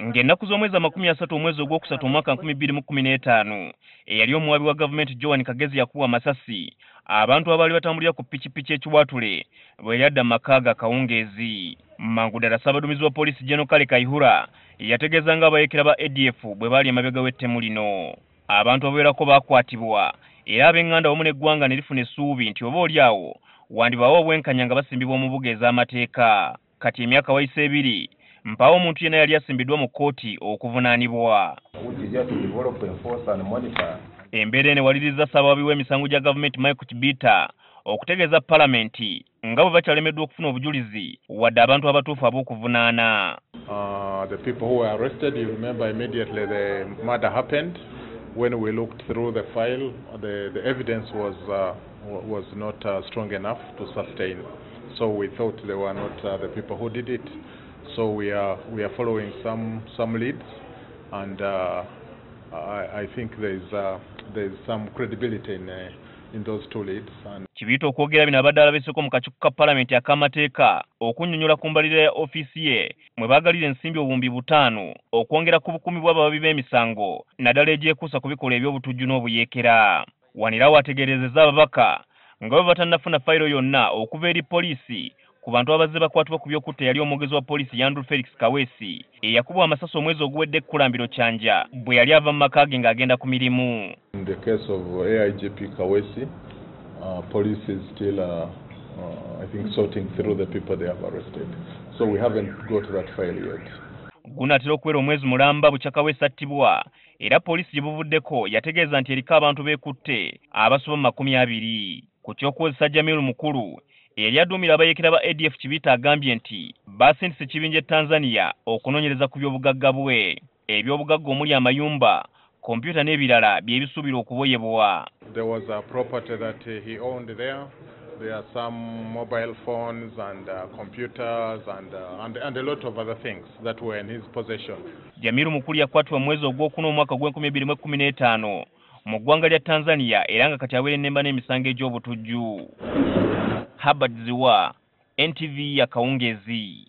Ng'ennaku z'omwezi 30 omwezi ogwokusatu omwaka 2015 eyali omuwabi wa gavumenti Joan Kagezi yakuwa amasasi abantu abaali batambulira ku pikipiki ekiwatule bwe yadda maka ga Akawungeezi. Mangu ddala Ssaabaduumizi wa poliisi Joan Kagezi yategeeza ng'abayeekera ba ADF bwe baali emabega w'ettemu lino. Abantu abawerako baakwatibwa era ab'eŋŋanda wamu n'eggwanga ne lifuna essuubi nti oba oliawo wandibaawo obwenkanya nga basimbibwa mu mbuga ez'amateeka. Kati emyaka wayise 2 mpawo omuntu yenna yali asimbiddwa mu kkooti okuvunaanibwa. Embeera eno ewaliriza Ssaabawabi w'emisango gya gavumenti okutegeeza Palamenti nga bwe bakyalemeddwa okufuna obujulizi wadde abantu abatuufu ab'okuvunaana. The people who were arrested, you remember immediately the murder happened. When we looked through the file, the evidence was not strong enough to sustain. So we thought they were not the people who did it. So we are following some leads, and I think there's some credibility in those 2 leads. Kibiyita okwogera bino abadde alabeeseko mu kakiiko ka Palamenti ak'amateeka okunnyonnyola ku mbalirira ya ofiisi ye mwe baagalira ensimbi obuwumbi 5 okwongera ku bukuumi bw'abawabi b'emisango naddala egyekuusa ku bikolwa eby'obutujju n'obuyeekera. Wanirawo ategeerezezza ababaka nga bwe batannafuna fayiro yonna okuva eri poliisi ku bantu abazze bakwatibwa ku by'okutta yali omwogezi wa poliisi Yandul Felix Kaweesi eyakubwa amasasi omwezi oguwedde Kulambiro Kyanja bwe yali ava mu maka ge ng'agenda ku mirimu. In the case of AIGP Kaweesi, police is still I think sorting through the people they have arrested. So we haven't got that file yet. Gunaatera okubeera omwezi mulamba bukya Kaweesi attibwa era poliisi gye buvuddeko yategeeza nti eriko abantu beekutte abasoba 20. Ku ky'okukozesa Jamiru Mukulu eyali aduumira abayeekera ba ADF Kibiyita agambye nti baasindise ekibinja e Tanzania okunoonyereza ku by'obugagga bwe. Eby'obugagga omuli amayumba, kompyuta n'ebirala bye bisuubira okuboyebwa. There was a property that he owned there. There are some mobile phones and computers and a lot of other things that were in his possession. Jamiru Mukulu yakwatibwa mu mwezi ogwokuna omwaka gw'2015 mu ggwanga lya Tanzania era nga kati aweera ennemba n'emisango egy'obutujju. Habad Ziwa, NTV Akawungeezi.